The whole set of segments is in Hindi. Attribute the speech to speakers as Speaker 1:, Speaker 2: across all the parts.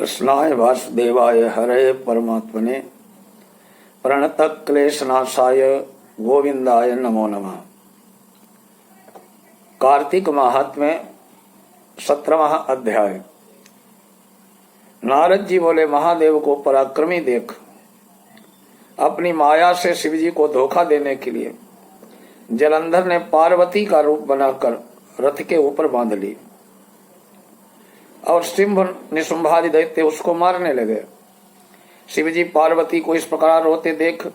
Speaker 1: कृष्णाय वासुदेवाय हरे परमात्मने प्रणत क्लेशनाशाय गोविंदाय नमो नमः। कार्तिक महात्म्य 17वां अध्याय। नारद जी बोले, महादेव को पराक्रमी देख, अपनी माया से शिवजी को धोखा देने के लिए जलंधर ने पार्वती का रूप बनाकर रथ के ऊपर बांध ली और सिंह निशुंभादि दैत्य उसको मारने लगे। शिवजी पार्वती को इस प्रकार रोते देख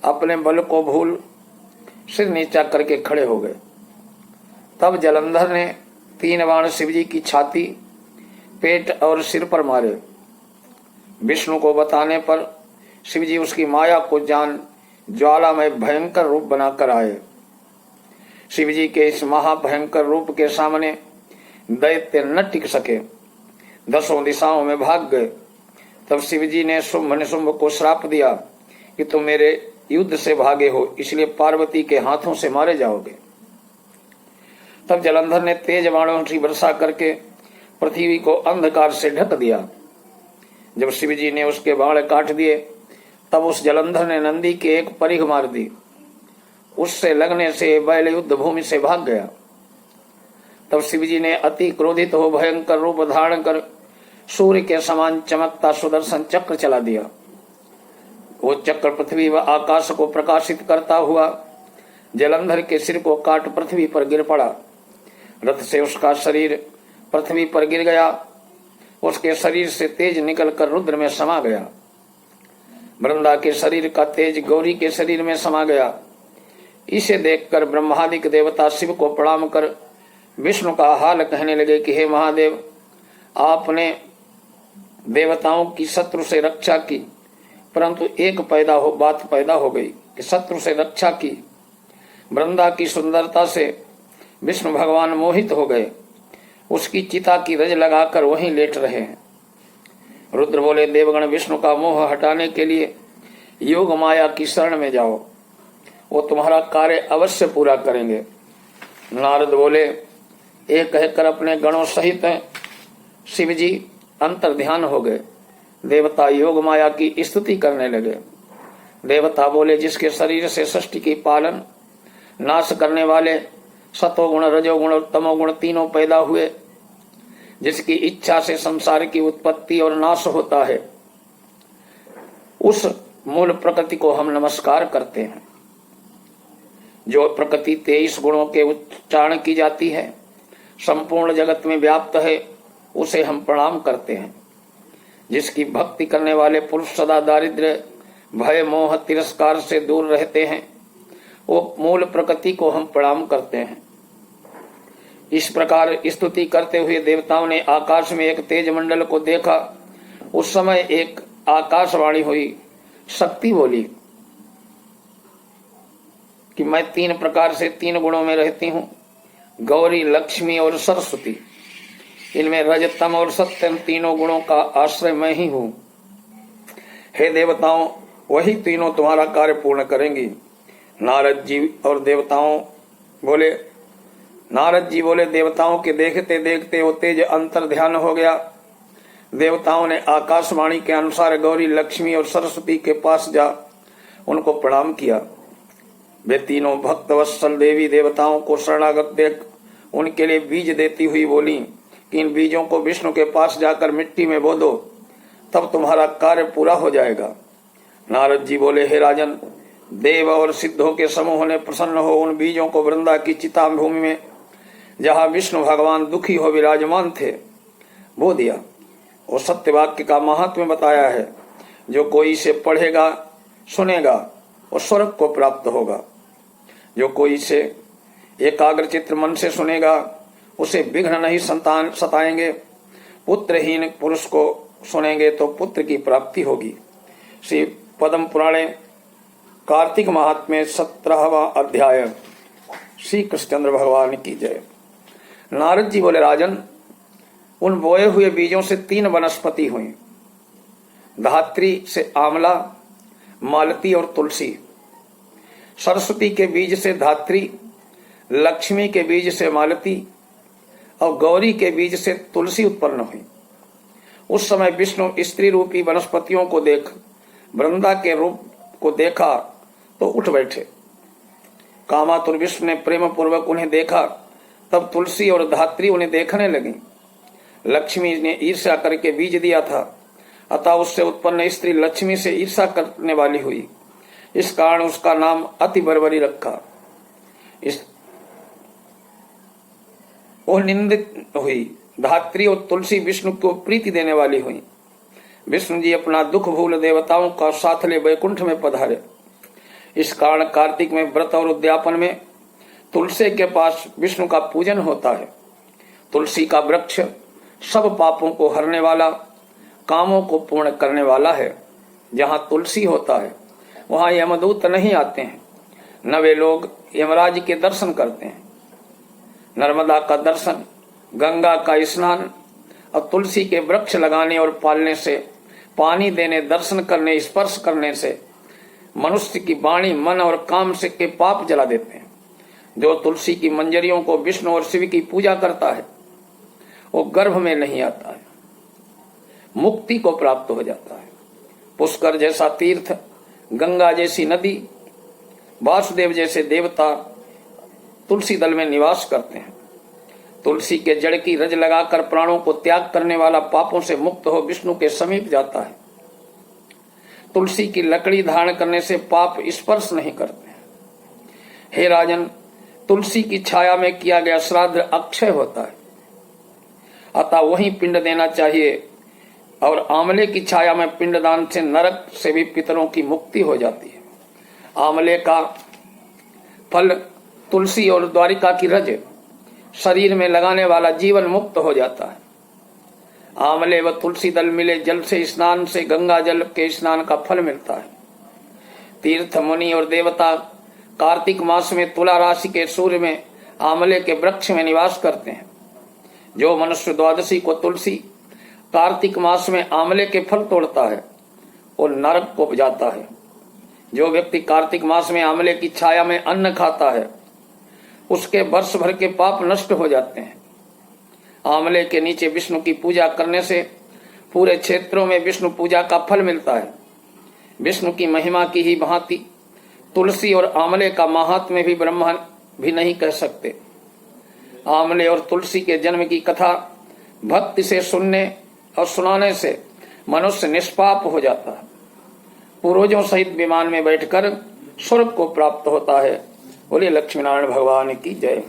Speaker 1: अपने बल को भूल सिर नीचा करके खड़े हो गए। तब जलंधर ने 3 बाण शिवजी की छाती, पेट और सिर पर मारे। विष्णु को बताने पर शिवजी उसकी माया को जान ज्वाला में भयंकर रूप बनाकर आए। शिवजी के इस महाभयंकर रूप के सामने दैत्य न टिक सके, 10 दिशाओं में भाग गए। तब शिवजी ने शुंभ निशुंभ को श्राप दिया कि तुम मेरे युद्ध से भागे हो, इसलिए पार्वती के हाथों से मारे जाओगे। तब जलंधर ने तेज बाणों की वर्षा करके पृथ्वी को अंधकार से ढक दिया। जब शिवजी ने उसके बाण काट दिए तब उस जलंधर ने नंदी के एक परिघ मार दी। उससे लगने से बैल युद्ध भूमि से भाग गया। तब शिवजी ने अति क्रोधित हो भयंकर रूप धारण कर सूर्य के समान चमकता सुदर्शन चक्र चला दिया। वो चक्र पृथ्वी व आकाश को प्रकाशित करता हुआ जलंधर के सिर को काट पृथ्वी पर गिर पड़ा। रथ से उसका शरीर पृथ्वी पर गिर गया। उसके शरीर से तेज निकलकर रुद्र में समा गया। वृंदा के शरीर का तेज गौरी के शरीर में समा गया। इसे देखकर ब्रह्मादिक देवता शिव को प्रणाम कर विष्णु का हाल कहने लगे कि हे महादेव, आपने देवताओं की शत्रु से रक्षा की, परंतु एक बात पैदा हो गई कि शत्रु से रक्षा की। वृंदा की सुंदरता से विष्णु भगवान मोहित हो गए, उसकी चिता की रज लगाकर वहीं लेट रहे हैं। रुद्र बोले, देवगण विष्णु का मोह हटाने के लिए योग माया की शरण में जाओ, वो तुम्हारा कार्य अवश्य पूरा करेंगे। नारद बोले, एक कहकर अपने गणों सहित शिवजी अंतर ध्यान हो गए। देवता योग माया की स्तुति करने लगे। देवता बोले, जिसके शरीर से सृष्टि की पालन नाश करने वाले सतोगुण, रजोगुण और तमोगुण तीनों पैदा हुए, जिसकी इच्छा से संसार की उत्पत्ति और नाश होता है, उस मूल प्रकृति को हम नमस्कार करते हैं। जो प्रकृति 23 गुणों के उच्चारण की जाती है, संपूर्ण जगत में व्याप्त है, उसे हम प्रणाम करते हैं। जिसकी भक्ति करने वाले पुरुष सदा दारिद्र्य, भय, मोह, तिरस्कार से दूर रहते हैं, वो मूल प्रकृति को हम प्रणाम करते हैं। इस प्रकार स्तुति करते हुए देवताओं ने आकाश में एक तेज मंडल को देखा। उस समय एक आकाशवाणी हुई। शक्ति बोली कि मैं 3 प्रकार से 3 गुणों में रहती हूँ, गौरी, लक्ष्मी और सरस्वती। इनमें रजतम और सत्यम तीनों गुणों का आश्रय मैं ही हूँ। हे देवताओं, वही तीनों तुम्हारा कार्य पूर्ण करेंगी। नारद जी बोले, देवताओं के देखते देखते वो तेज अंतर ध्यान हो गया। देवताओं ने आकाशवाणी के अनुसार गौरी, लक्ष्मी और सरस्वती के पास जा उनको प्रणाम किया। वे तीनों भक्त वत्सल देवी देवताओं को शरणागत देख उनके लिए बीज देती हुई बोली कि इन बीजों को विष्णु के पास जाकर मिट्टी में बो दो, तब तुम्हारा कार्य पूरा हो जाएगा। नारद जी बोले, हे राजन, देव और सिद्धों के समूह ने प्रसन्न हो उन बीजों को वृंदा की चिता भूमि में, जहाँ विष्णु भगवान दुखी हो विराजमान थे, बो दिया। और सत्य वाक्य का महात्म्य बताया है। जो कोई इसे पढ़ेगा, सुनेगा, और स्वर्ग को प्राप्त होगा। जो कोई इसे एकाग्रचित्त मन से सुनेगा, उसे विघ्न नहीं सताएंगे। पुत्रहीन पुरुष को सुनेंगे तो पुत्र की प्राप्ति होगी। श्री पद्म पुराणे कार्तिक महात्म्य 17वां अध्याय। श्री कृष्णचंद्र भगवान की जय। नारद जी बोले, राजन, उन बोए हुए बीजों से 3 वनस्पति हुई। धात्री से आंवला, मालती और तुलसी। सरस्वती के बीज से धात्री, लक्ष्मी के बीज से मालती और गौरी के बीज से तुलसी उत्पन्न हुई। उस समय विष्णु स्त्री रूपी वनस्पतियों को देख वृंदा के रूप को देखा तो उठ बैठे। कामातुर विष्णु ने प्रेम पूर्वक उन्हें देखा, तब तुलसी और धात्री उन्हें देखने लगी। लक्ष्मी ने ईर्ष्या करके बीज दिया था, अतः उससे उत्पन्न स्त्री लक्ष्मी से ईर्ष्या करने वाली हुई। इस कारण उसका नाम अति बर्बरी रखा। वो निंदित हुई। धात्री और तुलसी विष्णु को प्रीति देने वाली हुई। विष्णु जी अपना दुख भूल देवताओं का साथ ले वैकुंठ में पधारे। इस कारण कार्तिक में व्रत और उद्यापन में तुलसी के पास विष्णु का पूजन होता है। तुलसी का वृक्ष सब पापों को हरने वाला, कामों को पूर्ण करने वाला है। जहाँ तुलसी होता है वहाँ यमदूत नहीं आते हैं, न वे लोग यमराज के दर्शन करते हैं। नर्मदा का दर्शन, गंगा का स्नान और तुलसी के वृक्ष लगाने और पालने से, पानी देने, दर्शन करने, स्पर्श करने से मनुष्य की वाणी, मन और काम से के पाप जला देते हैं। जो तुलसी की मंजरियों को विष्णु और शिव की पूजा करता है वो गर्भ में नहीं आता है, मुक्ति को प्राप्त हो जाता है। पुष्कर जैसा तीर्थ, गंगा जैसी नदी, वासुदेव जैसे देवता तुलसी दल में निवास करते हैं। तुलसी के जड़ की रज लगाकर प्राणों को त्याग करने वाला पापों से मुक्त हो विष्णु के समीप जाता है। तुलसी की लकड़ी धारण करने से पाप स्पर्श नहीं करते। हे राजन, तुलसी की छाया में किया गया श्राद्ध अक्षय होता है, अतः वहीं पिंड देना चाहिए। और आंवले की छाया में पिंडदान से नरक से भी पितरों की मुक्ति हो जाती है। आंवले का फल, तुलसी और द्वारिका की रज शरीर में लगाने वाला जीवन मुक्त हो जाता है। आंवले व तुलसी दल मिले जल से स्नान से गंगा जल के स्नान का फल मिलता है। तीर्थ, मुनि और देवता कार्तिक मास में तुला राशि के सूर्य में आंवले के वृक्ष में निवास करते हैं। जो मनुष्य द्वादशी को तुलसी, कार्तिक मास में आंवले के फल तोड़ता है वो नरक को जाता है। जो व्यक्ति कार्तिक मास में आंवले की छाया में अन्न खाता है उसके वर्ष भर के पाप नष्ट हो जाते हैं। आंवले के नीचे विष्णु की पूजा करने से पूरे क्षेत्रों में विष्णु पूजा का फल मिलता है। विष्णु की महिमा की ही भांति तुलसी और आंवले का महात्म्य भी ब्रह्मा भी नहीं कह सकते। आंवले और तुलसी के जन्म की कथा भक्ति से सुनने और सुनाने से मनुष्य निष्पाप हो जाता है। पूर्वजों सहित विमान में बैठकर स्वर्ग को प्राप्त होता है। बोलिए लक्ष्मीनारायण भगवान की जय।